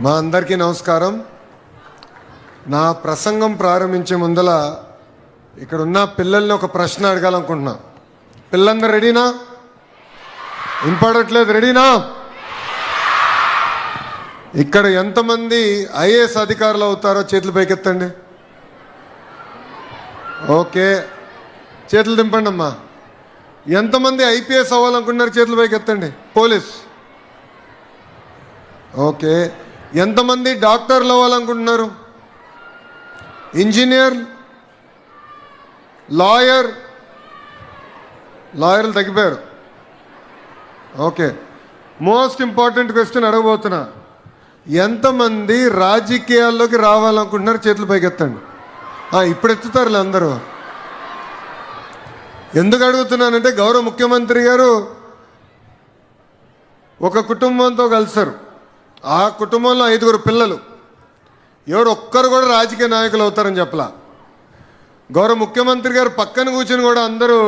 మా అందరికీ నమస్కారం. నా ప్రసంగం ప్రారంభించే ముందల ఇక్కడ ఉన్న పిల్లల్ని ఒక ప్రశ్న అడగాలనుకుంటున్నా. పిల్లలందరూ రెడీనా? వినపడట్లేదు, రెడీనా? ఇక్కడ ఎంతమంది ఐఏఎస్ అధికారులు అవుతారో చేతులు పైకెత్తండి. ఓకే, చేతులు దింపండి అమ్మా. ఎంతమంది ఐపీఎస్ అవ్వాలనుకుంటున్నారు? చేతులు పైకెత్తండి. పోలీస్. ఓకే, ఎంతమంది డాక్టర్లు అవ్వాలనుకుంటున్నారు? ఇంజనీర్, లాయర్లు తగ్గిపోయారు. ఓకే, మోస్ట్ ఇంపార్టెంట్ క్వశ్చన్ అడగబోతున్నా. ఎంతమంది రాజకీయాల్లోకి రావాలనుకుంటున్నారు? చేతులు పైకెత్తండి. ఇప్పుడు ఎత్తుతారులే అందరూ. ఎందుకు అడుగుతున్నానంటే గౌరవ ముఖ్యమంత్రి గారు ఒక కుటుంబంతో కలిసారు. ఆ కుటుంబంలో 5 పిల్లలు. ఎవరు ఒక్కరు కూడా రాజకీయ నాయకులు అవుతారని చెప్పలా. గౌరవ ముఖ్యమంత్రి గారు పక్కన కూర్చొని కూడా అందరూ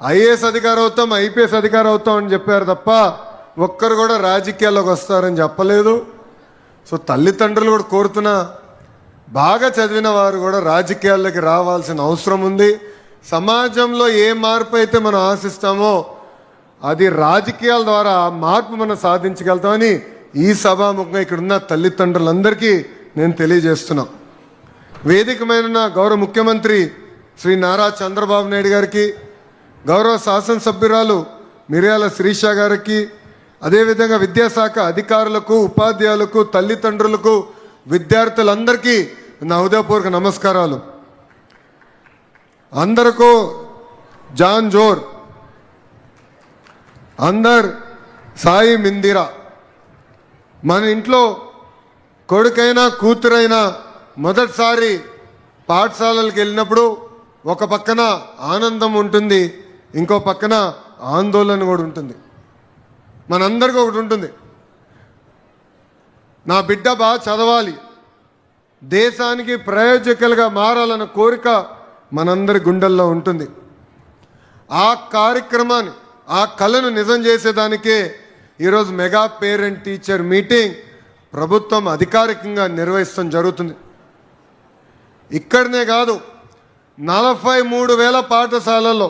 ఐఏఎస్ అధికారి అవుతాం, ఐపీఎస్ అధికారి అవుతాం అని చెప్పారు తప్ప ఒక్కరు కూడా రాజకీయాల్లోకి వస్తారని చెప్పలేదు. సో తల్లిదండ్రులు కూడా కోరుతున్నా, బాగా చదివిన వారు కూడా రాజకీయాల్లోకి రావాల్సిన అవసరం ఉంది. సమాజంలో ఏ మార్పు అయితే మనం ఆశిస్తామో అది రాజకీయాల ద్వారా మార్పు మనం సాధించగలుగుతామని ఈ సభాముఖంగా ఇక్కడున్న తల్లిదండ్రులందరికీ నేను తెలియజేస్తున్నా. వేదికమైన గౌరవ ముఖ్యమంత్రి శ్రీ నారా చంద్రబాబు నాయుడు గారికి, గౌరవ శాసనసభ్యురాలు మిర్యాల శిరీష గారికి, అదేవిధంగా విద్యాశాఖ అధికారులకు, ఉపాధ్యాయులకు, తల్లిదండ్రులకు, విద్యార్థులందరికీ నా హృదయపూర్వక నమస్కారాలు. అందరికీ జాన్ జోర్, అందర్ సాయి మిందిరా. మన ఇంట్లో కొడుకైనా కూతురైనా మొదటిసారి పాఠశాలలకు వెళ్ళినప్పుడు ఒక పక్కన ఆనందం ఉంటుంది, ఇంకో పక్కన ఆందోళన కూడా ఉంటుంది. మనందరికీ ఒకటి ఉంటుంది, నా బిడ్డ బాగా చదవాలి, దేశానికి ప్రయోజకులుగా మారాలన్న కోరిక మనందరి గుండెల్లో ఉంటుంది. ఆ కార్యక్రమాన్ని, ఆ కళను నిజం చేసేదానికే ఈరోజు మెగా పేరెంట్ టీచర్ మీటింగ్ ప్రభుత్వం అధికారికంగా నిర్వహించడం జరుగుతుంది. ఇక్కడనే కాదు, 43,000 పాఠశాలల్లో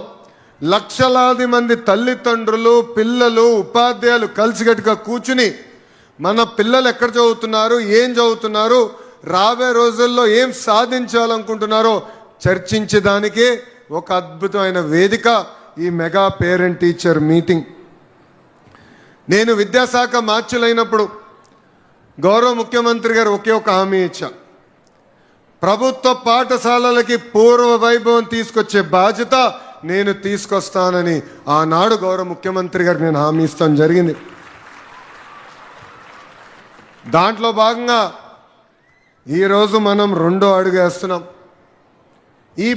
లక్షలాది మంది తల్లిదండ్రులు, పిల్లలు, ఉపాధ్యాయులు కలిసికట్టుగా కూర్చుని మన పిల్లలు ఎక్కడ చదువుతున్నారు, ఏం చదువుతున్నారు, రాబోయే రోజుల్లో ఏం సాధించాలనుకుంటున్నారో చర్చించేదానికే ఒక అద్భుతమైన వేదిక ఈ మెగా పేరెంట్ టీచర్ మీటింగ్. నేను విద్యాశాఖ మార్చులైనప్పుడు గౌరవ ముఖ్యమంత్రి గారు ఒకే ఒక హామీ ఇచ్చా. ప్రభుత్వ పాఠశాలలకి పూర్వ వైభవం తీసుకొచ్చే బాధ్యత నేను తీసుకొస్తానని ఆనాడు గౌరవ ముఖ్యమంత్రి గారికి నేను హామీ ఇస్తాం జరిగింది. దాంట్లో భాగంగా ఈరోజు మనం 2వ అడుగు వేస్తున్నాం. ఈ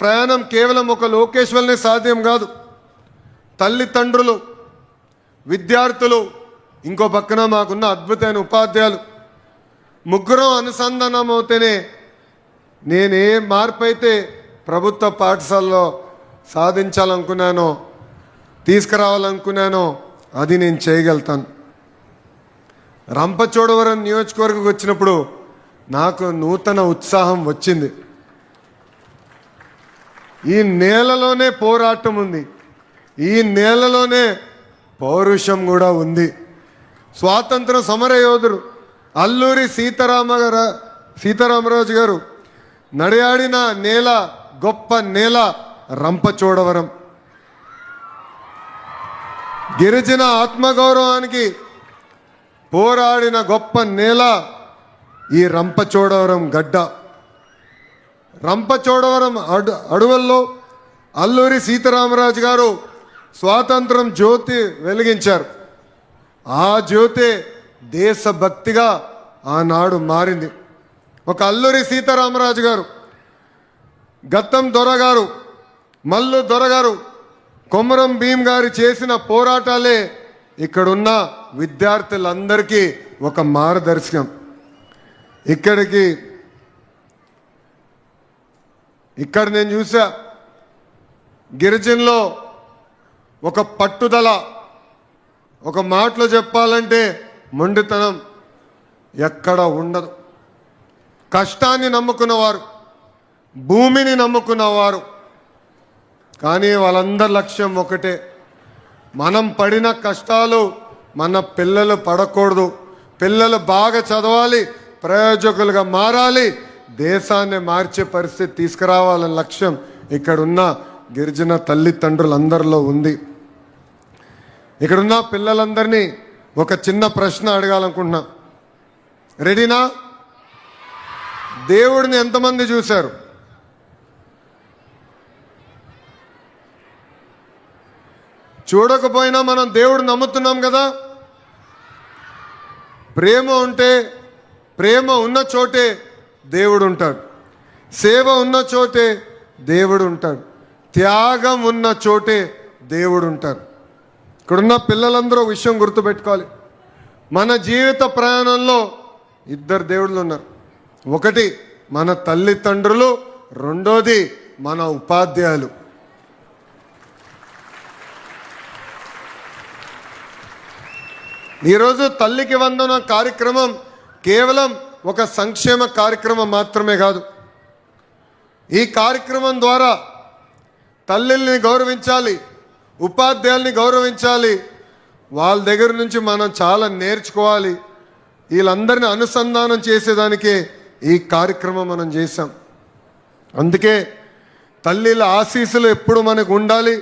ప్రయాణం కేవలం ఒక లోకేష్ వల్లనే సాధ్యం కాదు. తల్లిదండ్రులు, విద్యార్థులు, ఇంకో పక్కన మాకున్న అద్భుతమైన ఉపాధ్యాయులు, ముగ్గురం అనుసంధానం అవుతేనే నేను ఏ మార్పు అయితే ప్రభుత్వ పాఠశాలలో సాధించాలనుకున్నానో, తీసుకురావాలనుకున్నానో అది నేను చేయగలుగుతాను. రంపచోడవరం నియోజకవర్గం వచ్చినప్పుడు నాకు నూతన ఉత్సాహం వచ్చింది. ఈ నేలలోనే పోరాటం ఉంది, ఈ నేలలోనే పౌరుషం కూడా ఉంది. స్వాతంత్ర సమర యోధుడు అల్లూరి సీతారామరాజు గారు నడియాడిన నేల, గొప్ప నేల రంపచోడవరం. గిరిజన ఆత్మగౌరవానికి పోరాడిన గొప్ప నేల ఈ రంపచోడవరం గడ్డ. రంపచోడవరం అడవుల్లో అల్లూరి సీతారామరాజు గారు స్వాతంత్రం జ్యోతి వెలిగించారు. ఆ జ్యోతి దేశభక్తిగా ఆనాడు మారింది. ఒక అల్లూరి సీతారామరాజు గారు, గత్తం దొరగారు, మల్లు దొరగారు, కొమరం భీం గారు చేసిన పోరాటాలే ఇక్కడున్న విద్యార్థులందరికీ ఒక మార్గదర్శకం. ఇక్కడ నేను చూసా, గిరిజనులో ఒక పట్టుదల, ఒక మాటలో చెప్పాలంటే మొండితనం, ఎక్కడ ఉండదు. కష్టాన్ని నమ్ముకున్నవారు, భూమిని నమ్ముకున్నవారు, కానీ వాళ్ళందరి లక్ష్యం ఒకటే, మనం పడిన కష్టాలు మన పిల్లలు పడకూడదు, పిల్లలు బాగా చదవాలి, ప్రయోజకులుగా మారాలి, దేశాన్ని మార్చే పరిస్థితి తీసుకురావాలన్న లక్ష్యం ఇక్కడున్న గిరిజన తల్లిదండ్రులందరిలో ఉంది. ఇక్కడున్న పిల్లలందరినీ ఒక చిన్న ప్రశ్న అడగాలనుకుంటున్నా. రెడీనా? దేవుడిని ఎంతమంది చూశారు? చూడకపోయినా మనం దేవుడు నమ్ముతున్నాం కదా. ప్రేమ ఉంటే, ప్రేమ ఉన్న చోటే దేవుడు ఉంటాడు, సేవ ఉన్న చోటే దేవుడు ఉంటాడు, త్యాగం ఉన్న చోటే దేవుడు ఉంటాడు. ఇక్కడున్న పిల్లలందరూ విషయం గుర్తుపెట్టుకోవాలి. మన జీవిత ప్రయాణంలో ఇద్దరు దేవుళ్ళు ఉన్నారు. ఒకటి మన తల్లిదండ్రులు, రెండోది మన ఉపాధ్యాయులు. ఈరోజు తల్లికి వందన కార్యక్రమం కేవలం ఒక సంక్షేమ కార్యక్రమం మాత్రమే కాదు. ఈ కార్యక్రమం ద్వారా తల్లిని గౌరవించాలి, ఉపాధ్యాయుల్ని గౌరవించాలి, వాళ్ళ దగ్గర నుంచి మనం చాలా నేర్చుకోవాలి. వీళ్ళందరినీ అనుసంధానం చేసేదానికే ఈ కార్యక్రమం మనం చేశాం. అందుకే తల్లిల ఆశీస్సులు ఎప్పుడు మనకు ఉండాలి,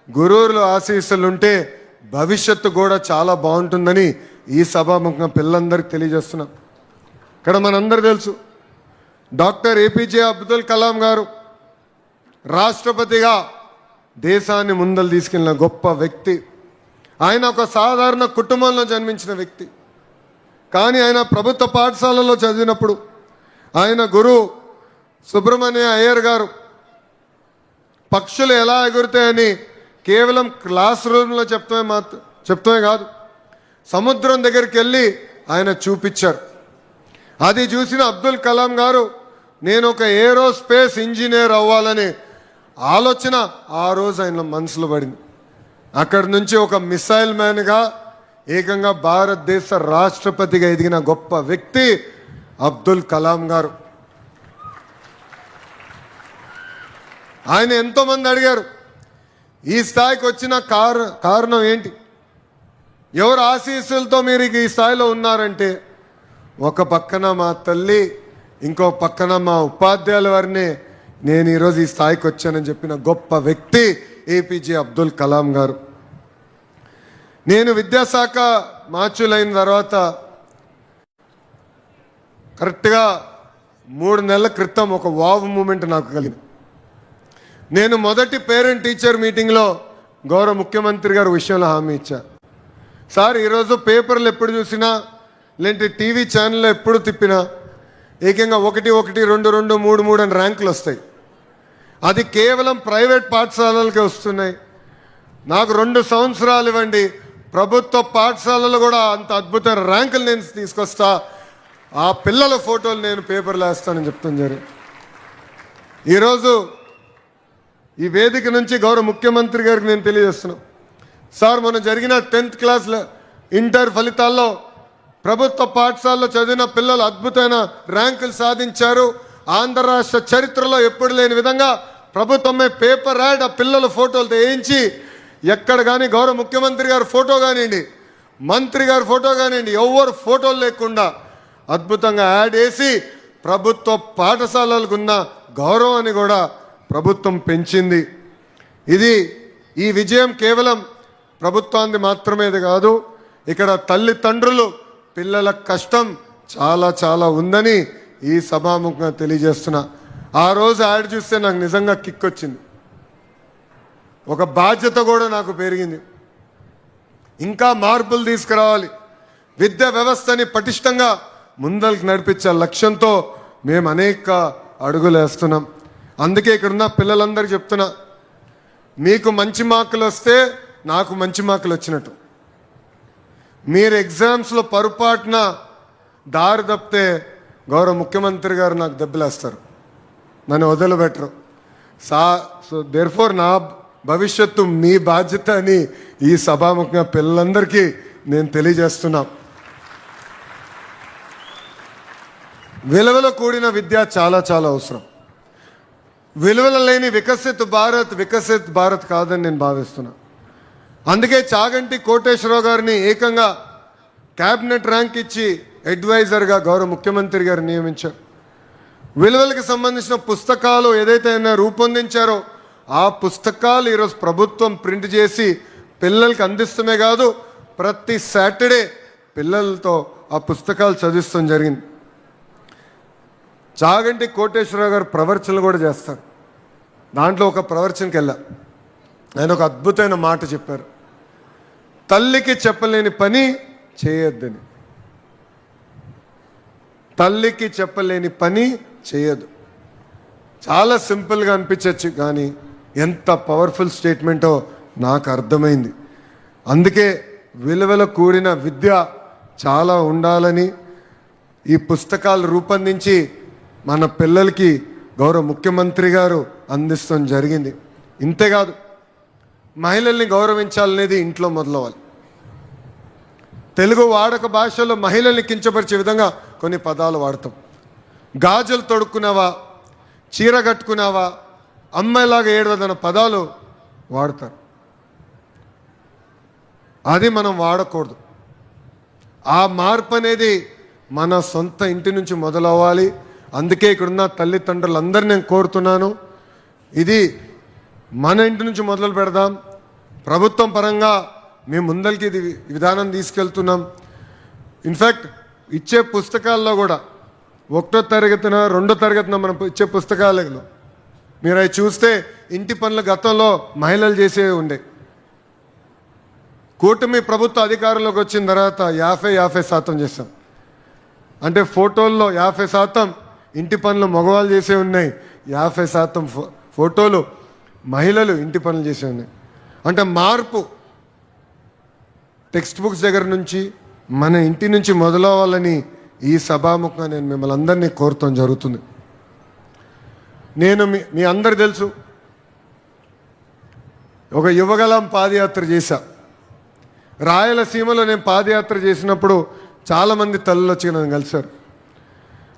గురువుల ఆశీస్సులు ఉంటే భవిష్యత్తు కూడా చాలా బాగుంటుందని ఈ సభాముఖంగా పిల్లలందరికీ తెలియజేస్తున్నాం. ఇక్కడ మనందరూ తెలుసు, డాక్టర్ ఏపీజే అబ్దుల్ కలాం గారు రాష్ట్రపతిగా దేశాన్ని ముందలు తీసుకెళ్ళిన గొప్ప వ్యక్తి. ఆయన ఒక సాధారణ కుటుంబంలో జన్మించిన వ్యక్తి. కానీ ఆయన ప్రభుత్వ పాఠశాలలో చదివినప్పుడు ఆయన గురువు సుబ్రహ్మణ్య అయ్యర్ గారు పక్షులు ఎలా ఎగురుతాయని కేవలం క్లాస్ రూమ్లో చెప్తమే కాదు, సముద్రం దగ్గరికి వెళ్ళి ఆయన చూపించారు. అది చూసిన అబ్దుల్ కలాం గారు నేను ఒక ఏరోస్పేస్ ఇంజనీర్ అవ్వాలని ఆలోచన ఆ రోజు ఆయన మనసులో పడింది. అక్కడి నుంచి ఒక మిసైల్ మ్యాన్గా ఏకంగా భారతదేశ రాష్ట్రపతిగా ఎదిగిన గొప్ప వ్యక్తి అబ్దుల్ కలాం గారు. ఆయన ఎంతోమంది అడిగారు ఈ స్థాయికి వచ్చిన కారణం ఏంటి, ఎవరు ఆశీస్సులతో మీరు ఈ స్థాయిలో ఉన్నారంటే, ఒక పక్కన మా తల్లి, ఇంకో పక్కన మా ఉపాధ్యాయుల వారిని నేను ఈరోజు ఈ స్థాయికి వచ్చానని చెప్పిన గొప్ప వ్యక్తి ఏపీజే అబ్దుల్ కలాం గారు. నేను విద్యాశాఖ మార్చులైన తర్వాత కరెక్ట్గా 3 నెలల క్రితం ఒక వావ్ మూమెంట్ నాకు కలిగింది. నేను మొదటి పేరెంట్ టీచర్ మీటింగ్లో గౌరవ ముఖ్యమంత్రి గారు విషయంలో హామీ ఇచ్చారు. సార్, ఈరోజు పేపర్లు ఎప్పుడు చూసినా లేదంటే టీవీ ఛానల్లో ఎప్పుడు తిప్పినా ఏకంగా 1, 1, 2, 2, 3, 3 అని ర్యాంకులు వస్తాయి. అది కేవలం ప్రైవేట్ పాఠశాలలకే వస్తున్నాయి. నాకు 2 సంవత్సరాలు ఇవ్వండి, ప్రభుత్వ పాఠశాలలో కూడా అంత అద్భుతమైన ర్యాంకులు నేను తీసుకొస్తా, ఆ పిల్లల ఫోటోలు నేను పేపర్లో వేస్తానని చెప్తాను జరిగింది. ఈరోజు ఈ వేదిక నుంచి గౌరవ ముఖ్యమంత్రి గారికి నేను తెలియజేస్తున్నాను. సార్, మొన్న జరిగిన 10th క్లాస్ ఇంటర్ ఫలితాల్లో ప్రభుత్వ పాఠశాలలో చదివిన పిల్లలు అద్భుతమైన ర్యాంకులు సాధించారు. ఆంధ్ర రాష్ట్ర చరిత్రలో ఎప్పుడు లేని విధంగా ప్రభుత్వమే పేపర్ యాడ్ ఆ పిల్లల ఫోటోలు వేయించి ఎక్కడ కానీ గౌరవ ముఖ్యమంత్రి గారి ఫోటో కానివ్వండి, మంత్రి గారి ఫోటో కానివ్వండి, ఎవరు ఫోటోలు లేకుండా అద్భుతంగా యాడ్ వేసి ప్రభుత్వ పాఠశాలలకు ఉన్న గౌరవాన్ని కూడా ప్రభుత్వం పెంచింది. ఈ విజయం కేవలం ప్రభుత్వాన్ని మాత్రమే కాదు, ఇక్కడ తల్లిదండ్రులు పిల్లల కష్టం చాలా చాలా ఉందని ఈ సభాముఖంగా తెలియజేస్తున్నా. ఆ రోజు యాడ్ చూస్తే నాకు నిజంగా కిక్ వచ్చింది, ఒక బాధ్యత కూడా నాకు పెరిగింది. ఇంకా మార్పులు తీసుకురావాలి, విద్యా వ్యవస్థని పటిష్టంగా ముందరికి నడిపించే లక్ష్యంతో మేము అనేక అడుగులు వేస్తున్నాం. అందుకే ఇక్కడున్న పిల్లలందరికీ చెప్తున్నా, మీకు మంచి మార్కులు వస్తే నాకు మంచి మార్కులు వచ్చినట్టు. మీరు ఎగ్జామ్స్లో పొరపాటున దారి తప్పితే గౌరవ ముఖ్యమంత్రి గారు నాకు దెబ్బలేస్తారు, నన్ను వదిలిపెట్టరు. సో దేర్ఫోర్ నా భవిష్యత్తు మీ బాధ్యత అని ఈ సభాముఖంగా పిల్లలందరికీ నేను తెలియజేస్తున్నా. విలువలో కూడిన విద్య చాలా చాలా అవసరం. విలువలు లేని వికసిత్ భారత్ కాదని నేను భావిస్తున్నా. అందుకే చాగంటి కోటేశ్వరరావు గారిని ఏకంగా క్యాబినెట్ ర్యాంక్ ఇచ్చి అడ్వైజర్గా గౌరవ ముఖ్యమంత్రి గారు నియమించారు. విలువలకు సంబంధించిన పుస్తకాలు ఏదైతే ఆయన రూపొందించారో ఆ పుస్తకాలు ఈరోజు ప్రభుత్వం ప్రింట్ చేసి పిల్లలకి అందిస్తమే కాదు, ప్రతి సాటర్డే పిల్లలతో ఆ పుస్తకాలు చదివిస్తాం జరిగింది. చాగంటి కోటేశ్వరరావు గారు ప్రవచనలు కూడా చేస్తారు. దాంట్లో ఒక ప్రవచనకి వెళ్ళా, ఆయన ఒక అద్భుతమైన మాట చెప్పారు, తల్లికి చెప్పలేని పని చేయొద్దని. తల్లికి చెప్పలేని పని చేయదు. చాలా సింపుల్గా అనిపించవచ్చు, కానీ ఎంత పవర్ఫుల్ స్టేట్మెంటో నాకు అర్థమైంది. అందుకే విలువల కూడిన విద్య చాలా ఉండాలని ఈ పుస్తకాలు రూపొందించి మన పిల్లలకి గౌరవ ముఖ్యమంత్రి గారు అందిస్తాం జరిగింది. ఇంతేకాదు, మహిళల్ని గౌరవించాలనేది ఇంట్లో మొదలవ్వాలి. తెలుగు వాడక భాషలో మహిళల్ని కించపరిచే విధంగా కొన్ని పదాలు వాడతాం. గాజులు తొడుక్కున్నావా, చీర కట్టుకున్నావా, అమ్మాయిలాగా ఏడవదన్న పదాలు వాడతారు. అది మనం వాడకూడదు. ఆ మార్పు అనేది మన సొంత ఇంటి నుంచి మొదలవ్వాలి. అందుకే ఇక్కడున్న తల్లిదండ్రులందరినీ నేను కోరుతున్నాను, ఇది మన ఇంటి నుంచి మొదలు పెడదాం. ప్రభుత్వం పరంగా మేము ముందరికి ఇది విధానం తీసుకెళ్తున్నాం. ఇన్ఫ్యాక్ట్ ఇచ్చే పుస్తకాల్లో కూడా 1వ తరగతిన 2వ తరగతిన మనం ఇచ్చే పుస్తకాలలో మీరు అవి చూస్తే ఇంటి పనులు గతంలో మహిళలు చేసేవి ఉండే. కూటమి ప్రభుత్వ అధికారంలోకి వచ్చిన తర్వాత 50% చేస్తాం. అంటే ఫోటోల్లో 50% ఇంటి పనులు మగవాళ్ళు చేసే ఉన్నాయి, 50% ఫోటోలు మహిళలు ఇంటి పనులు చేసే ఉన్నాయి. అంటే మార్పు టెక్స్ట్ బుక్స్ దగ్గర నుంచి మన ఇంటి నుంచి మొదలవ్వాలని ఈ సభాముఖంగా నేను మిమ్మల్ని అందరినీ కోరటం జరుగుతుంది. నేను మీ అందరు తెలుసు, ఒక యువగలం పాదయాత్ర చేశా. రాయలసీమలో నేను పాదయాత్ర చేసినప్పుడు చాలామంది తల్లులు వచ్చి నన్ను కలిశారు.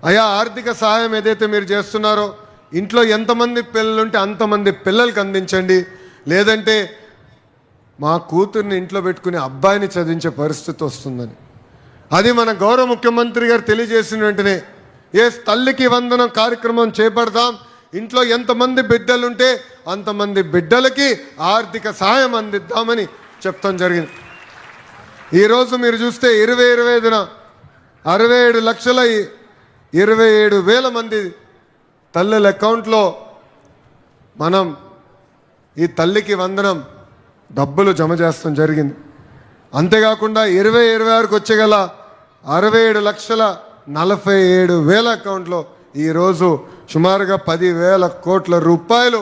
అయ్యా, ఆర్థిక సహాయం ఏదైతే మీరు చేస్తున్నారో ఇంట్లో ఎంతమంది పిల్లలుంటే అంతమంది పిల్లలకి అందించండి, లేదంటే మా కూతుర్ని ఇంట్లో పెట్టుకుని అబ్బాయిని చదివించే పరిస్థితి వస్తుందని. అది మన గౌరవ ముఖ్యమంత్రి గారు తెలియజేసిన వెంటనే తల్లికి వందనం కార్యక్రమం చేపడతాం. ఇంట్లో ఎంతమంది బిడ్డలుంటే అంతమంది బిడ్డలకి ఆర్థిక సహాయం అందిద్దామని చెప్తాం జరిగింది. ఈరోజు మీరు చూస్తే 2025న 67,27,000 మంది తల్లుల అకౌంట్లో మనం ఈ తల్లికి వందనం డబ్బులు జమ చేస్తాం జరిగింది. అంతేకాకుండా 2026కి వచ్చేగల 67,47,000 అకౌంట్లో ఈరోజు సుమారుగా 10,000 కోట్ల రూపాయలు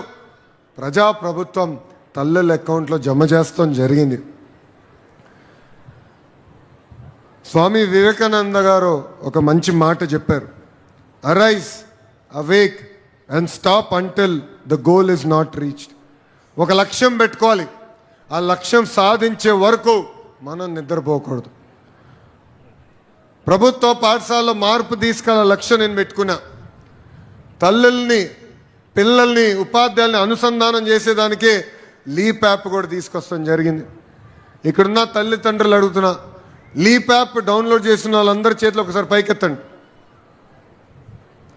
ప్రజాప్రభుత్వం తల్లుల అకౌంట్లో జమ చేస్తాం జరిగింది. స్వామి వివేకానంద గారు ఒక మంచి మాట చెప్పారు, arise awake and stop until the goal is not reached. ఒక లక్ష్యం పెట్టుకోవాలి, ఆ లక్ష్యం సాధించే వరకు మనం నిద్రపోకూడదు. ప్రభుత్వ పాఠశాలలో మార్పు తీసుకెళ్ళ లక్ష్యం నేను పెట్టుకున్నా. తల్లుల్ని, పిల్లల్ని, ఉపాధ్యాయుల్ని అనుసంధానం చేసేదానికే లీప్ యాప్ కూడా తీసుకొస్తాం జరిగింది. ఇక్కడున్న తల్లిదండ్రులు అడుగుతున్నా, లీప్ యాప్ డౌన్లోడ్ చేసిన వాళ్ళందరి చేతిలో ఒకసారి పైకెత్తండి.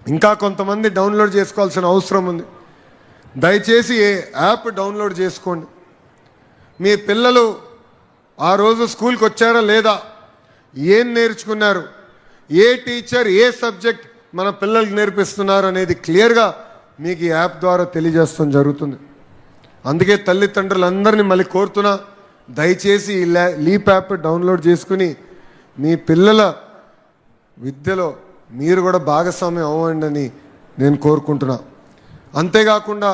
ఇంకా కొంతమంది డౌన్లోడ్ చేసుకోవాల్సిన అవసరం ఉంది. దయచేసి ఏ యాప్ డౌన్లోడ్ చేసుకోండి. మీ పిల్లలు ఆ రోజు స్కూల్కి వచ్చారా లేదా, ఏం నేర్చుకున్నారు, ఏ టీచర్ ఏ సబ్జెక్ట్ మన పిల్లలకి నేర్పిస్తున్నారు అనేది క్లియర్గా మీకు ఈ యాప్ ద్వారా తెలియజేస్తాం జరుగుతుంది. అందుకే తల్లిదండ్రులందరినీ మళ్ళీ కోరుతున్నా, దయచేసి ఈ లీప్ యాప్ డౌన్లోడ్ చేసుకుని మీ పిల్లల విద్యలో మీరు కూడా భాగస్వామ్యం అవ్వండి అని నేను కోరుకుంటున్నా. అంతేకాకుండా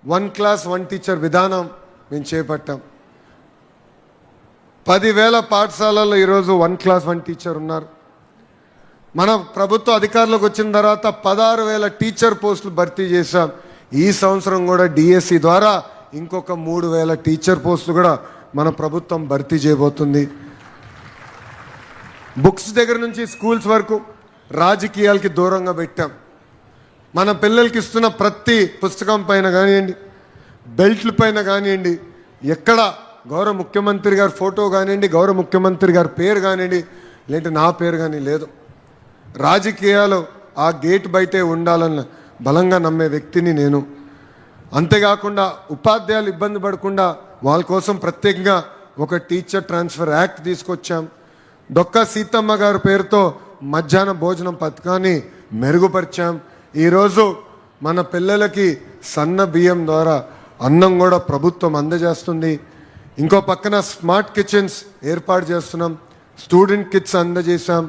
1 క్లాస్ 1 టీచర్ విధానం మేము చేపట్టాం. 10,000 పాఠశాలల్లో ఈరోజు 1 క్లాస్ 1 టీచర్ ఉన్నారు. మన ప్రభుత్వ అధికారంలోకి వచ్చిన తర్వాత 16,000 టీచర్ పోస్టులు భర్తీ చేశాం. ఈ సంవత్సరం కూడా డిఎస్సి ద్వారా ఇంకొక 3,000 టీచర్ పోస్టులు కూడా మన ప్రభుత్వం భర్తీ చేయబోతుంది. బుక్స్ దగ్గర నుంచి స్కూల్స్ వరకు, రాజకీయాలకి దూరంగా పెట్టాం. మన పిల్లలకి ఇస్తున్న ప్రతి పుస్తకం పైన కానివ్వండి, బెల్ట్ల పైన కానివ్వండి, ఎక్కడ గౌరవ ముఖ్యమంత్రి గారి ఫోటో కానివ్వండి, గౌరవ ముఖ్యమంత్రి గారి పేరు కానివ్వండి, లేదంటే నా పేరు కానీ లేదు. రాజకీయాలు ఆ గేట్ బయటే ఉండాలన్న బలంగా నమ్మే వ్యక్తిని నేను. అంతేకాకుండా ఉపాధ్యాయులు ఇబ్బంది పడకుండా వాళ్ళ కోసం ప్రత్యేకంగా ఒక టీచర్ ట్రాన్స్ఫర్ యాక్ట్ తీసుకొచ్చాం. డొక్కా సీతమ్మ గారి పేరుతో మధ్యాహ్న భోజనం పథకాన్ని మెరుగుపరిచాం. ఈరోజు మన పిల్లలకి సన్న బియ్యం ద్వారా అన్నం కూడా ప్రభుత్వం అందజేస్తుంది. ఇంకో పక్కన స్మార్ట్ కిచెన్స్ ఏర్పాటు చేస్తున్నాం. స్టూడెంట్ కిట్స్ అందజేసాం.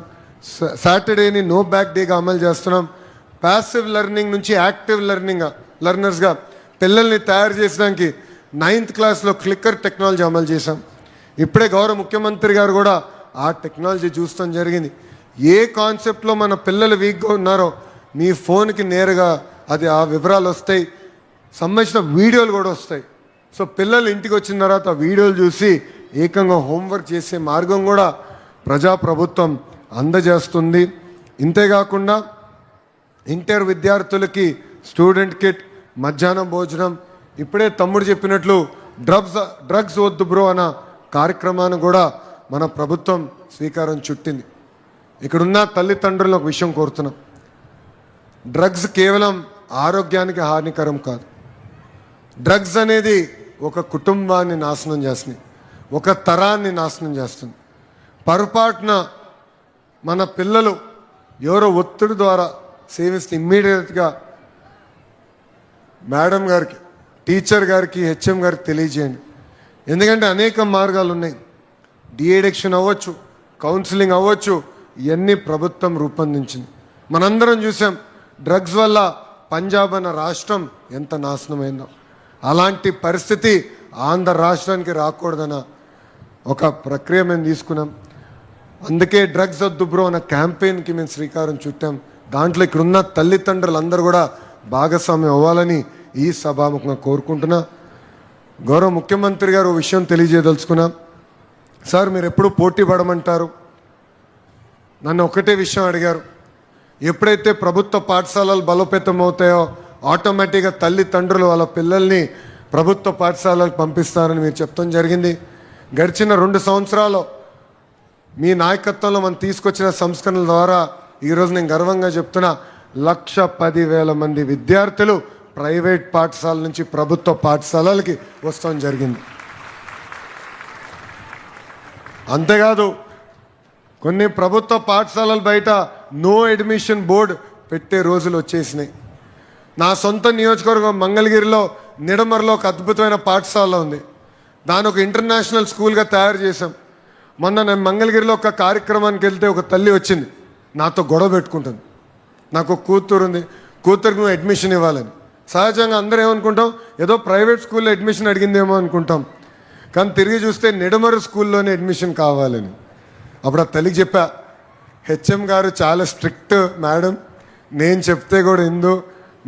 సాటర్డేని నో బ్యాక్ డేగా అమలు చేస్తున్నాం. ప్యాసివ్ లెర్నింగ్ నుంచి యాక్టివ్ లెర్నర్స్గా పిల్లల్ని తయారు చేసడానికి 9th క్లాస్లో క్లిక్కర్ టెక్నాలజీ అమలు చేశాం. ఇప్పుడే గౌరవ ముఖ్యమంత్రి గారు కూడా ఆ టెక్నాలజీ చూస్తాం జరిగింది. ఏ కాన్సెప్ట్లో మన పిల్లలు వీక్గా ఉన్నారో మీ ఫోన్కి నేరుగా అది ఆ వివరాలు వస్తాయి, సంబంధించిన వీడియోలు కూడా వస్తాయి. సో పిల్లలు ఇంటికి వచ్చిన తర్వాత వీడియోలు చూసి ఏకంగా హోంవర్క్ చేసే మార్గం కూడా ప్రజాప్రభుత్వం అందజేస్తుంది. ఇంతేకాకుండా ఇంటర్ విద్యార్థులకి స్టూడెంట్ కిట్, మధ్యాహ్నం భోజనం, ఇప్పుడే తమ్ముడు చెప్పినట్లు డ్రగ్స్ వద్దు బ్రో అన్న కార్యక్రమాన్ని కూడా మన ప్రభుత్వం శ్రీకారం చుట్టింది. ఇక్కడున్న తల్లిదండ్రులను ఒక విషయం కోరుతున్నాం. డ్రగ్స్ కేవలం ఆరోగ్యానికి హానికరం కాదు. డ్రగ్స్ అనేది ఒక కుటుంబాన్ని నాశనం చేస్తుంది, ఒక తరాన్ని నాశనం చేస్తుంది. పొరపాటున మన పిల్లలు ఎవరో ఒత్తిడి ద్వారా సేవిస్తే ఇమ్మీడియట్గా మేడం గారికి, టీచర్ గారికి, హెచ్ఎం గారికి తెలియజేయండి. ఎందుకంటే అనేక మార్గాలు ఉన్నాయి. డీఎడిక్షన్ అవ్వచ్చు, కౌన్సిలింగ్ అవ్వచ్చు, ఇవన్నీ ప్రభుత్వం రూపొందించింది. మనందరం చూసాం డ్రగ్స్ వల్ల పంజాబ్ అన్న రాష్ట్రం ఎంత నాశనమైందో. అలాంటి పరిస్థితి ఆంధ్ర రాష్ట్రానికి రాకూడదన్న ఒక ప్రక్రియ మేము తీసుకున్నాం. అందుకే డ్రగ్స్ వద్దు బ్రో అన్న క్యాంపెయిన్కి మేము శ్రీకారం చుట్టాం. దాంట్లో ఇక్కడున్న తల్లిదండ్రులందరూ కూడా భాగస్వామ్యం అవ్వాలని ఈ సభాముఖంగా కోరుకుంటున్నా. గౌరవ ముఖ్యమంత్రి గారు ఓ విషయం తెలియజేయదలుచుకున్నాం. సార్ మీరు ఎప్పుడు పోటీ పడమంటారు? నన్ను ఒకటే విషయం అడిగారు. ఎప్పుడైతే ప్రభుత్వ పాఠశాలలు బలోపేతం అవుతాయో ఆటోమేటిక్గా తల్లిదండ్రులు వాళ్ళ పిల్లల్ని ప్రభుత్వ పాఠశాలలకు పంపిస్తారని మీరు చెప్తాం జరిగింది. గడిచిన 2 సంవత్సరాలు మీ నాయకత్వంలో మనం తీసుకొచ్చిన సంస్కరణల ద్వారా ఈరోజు నేను గర్వంగా చెప్తున్నా 1,10,000 మంది విద్యార్థులు ప్రైవేట్ పాఠశాల నుంచి ప్రభుత్వ పాఠశాలలకి వస్తాం జరిగింది. అంతేకాదు కొన్ని ప్రభుత్వ పాఠశాలల బయట నో అడ్మిషన్ బోర్డు పెట్టే రోజులు వచ్చేసినాయి. నా సొంత నియోజకవర్గం మంగళగిరిలో నిడమర్లో ఒక అద్భుతమైన పాఠశాల ఉంది. దాని ఒక ఇంటర్నేషనల్ స్కూల్గా తయారు చేశాం. మొన్న నేను మంగళగిరిలో ఒక కార్యక్రమానికి వెళ్తే ఒక తల్లి వచ్చింది, నాతో గొడవ పెట్టుకుంటుంది. నాకు కూతురు ఉంది, కూతురికి నువ్వు అడ్మిషన్ ఇవ్వాలని. సహజంగా అందరూ ఏమనుకుంటాం, ఏదో ప్రైవేట్ స్కూల్లో అడ్మిషన్ అడిగిందేమో అనుకుంటాం. కానీ తిరిగి చూస్తే నిడమరు స్కూల్లోనే అడ్మిషన్ కావాలని. అప్పుడు ఆ తల్లికి చెప్పా, హెచ్ఎం గారు చాలా స్ట్రిక్ట్ మేడం, నేను చెప్తే కూడా ఇందు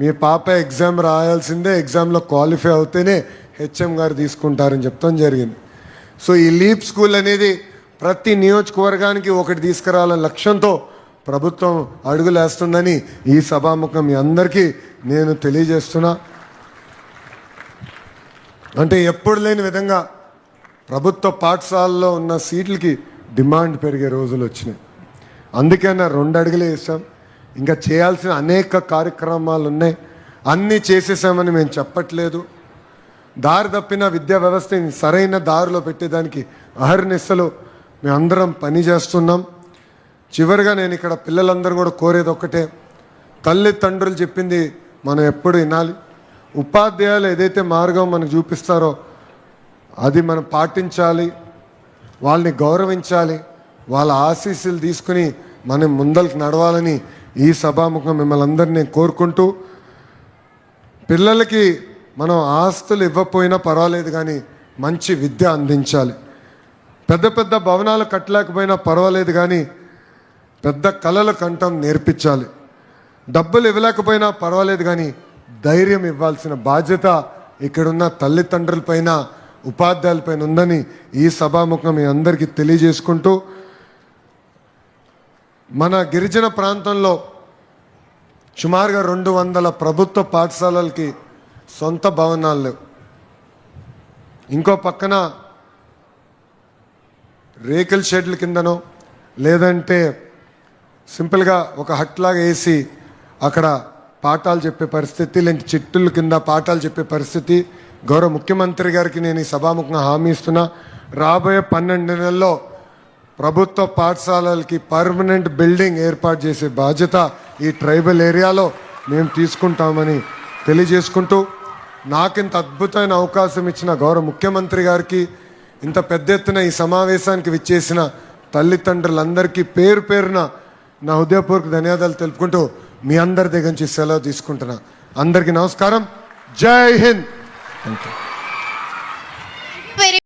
మీ పాప ఎగ్జామ్ రాయాల్సిందే, ఎగ్జామ్లో క్వాలిఫై అవుతేనే హెచ్ఎం గారు తీసుకుంటారని చెప్తాం జరిగింది. సో ఈ లీప్ స్కూల్ అనేది ప్రతి నియోజకవర్గానికి ఒకటి తీసుకురావాలనే లక్ష్యంతో ప్రభుత్వం అడుగులేస్తుందని ఈ సభాముఖం మీ అందరికీ నేను తెలియజేస్తున్నా. అంటే ఎప్పుడు లేని విధంగా ప్రభుత్వ పాఠశాలలో ఉన్న సీట్లకి డిమాండ్ పెరిగే రోజులు వచ్చినాయి. అందుకే నా 2 అడుగులే వేసాం. ఇంకా చేయాల్సిన అనేక కార్యక్రమాలు ఉన్నాయి. అన్నీ చేసేసామని మేము చెప్పట్లేదు. దారి తప్పిన విద్యా వ్యవస్థని సరైన దారిలో పెట్టేదానికి అహర్నిశలు మేమందరం పనిచేస్తున్నాం. చివరిగా నేను ఇక్కడ పిల్లలందరూ కూడా కోరేది ఒక్కటే, తల్లిదండ్రులు చెప్పింది మనం ఎప్పుడు వినాలి. ఉపాధ్యాయులు ఏదైతే మార్గం మనకు చూపిస్తారో అది మనం పాటించాలి, వాళ్ళని గౌరవించాలి, వాళ్ళ ఆశీస్సులు తీసుకుని మనం ముందరికి నడవాలని ఈ సభాముఖం మిమ్మల్ని అందరినీ కోరుకుంటూ, పిల్లలకి మనం ఆస్తులు ఇవ్వకపోయినా పర్వాలేదు కానీ మంచి విద్య అందించాలి. పెద్ద పెద్ద భవనాలు కట్టలేకపోయినా పర్వాలేదు కానీ పెద్ద కళలు కంఠం నేర్పించాలి. డబ్బులు ఇవ్వలేకపోయినా పర్వాలేదు కానీ ధైర్యం ఇవ్వాల్సిన బాధ్యత ఇక్కడున్న తల్లిదండ్రులపైన, ఉపాధ్యాయులపైన ఉందని ఈ సభాముఖం మీ అందరికీ తెలియజేసుకుంటూ, మన గిరిజన ప్రాంతంలో సుమారుగా 200 ప్రభుత్వ పాఠశాలలకి సొంత భవనాలు లేవు. ఇంకో పక్కన రేకుల షెడ్ల కిందనో లేదంటే సింపుల్గా ఒక హట్లాగా వేసి అక్కడ పాఠాలు చెప్పే పరిస్థితి, లేని చెట్టుల కింద పాఠాలు చెప్పే పరిస్థితి. గౌరవ ముఖ్యమంత్రి గారికి నేను ఈ సభాముఖంగా హామీ ఇస్తున్నా, రాబోయే 12 నెలల్లో ప్రభుత్వ పాఠశాలలకి పర్మనెంట్ బిల్డింగ్ ఏర్పాటు చేసే బాధ్యత ఈ ట్రైబల్ ఏరియాలో మేము తీసుకుంటామని తెలియజేసుకుంటూ, నాకింత అద్భుతమైన అవకాశం ఇచ్చిన గౌరవ ముఖ్యమంత్రి గారికి, ఇంత పెద్ద ఎత్తున ఈ సమావేశానికి విచ్చేసిన తల్లిదండ్రులందరికీ పేరు పేరున నా హృదయపూర్వక ధన్యవాదాలు తెలుపుకుంటూ మీ అందరి దగ్గర నుంచి సెలవు తీసుకుంటున్నా. అందరికీ నమస్కారం. జై హింద్. Thank you.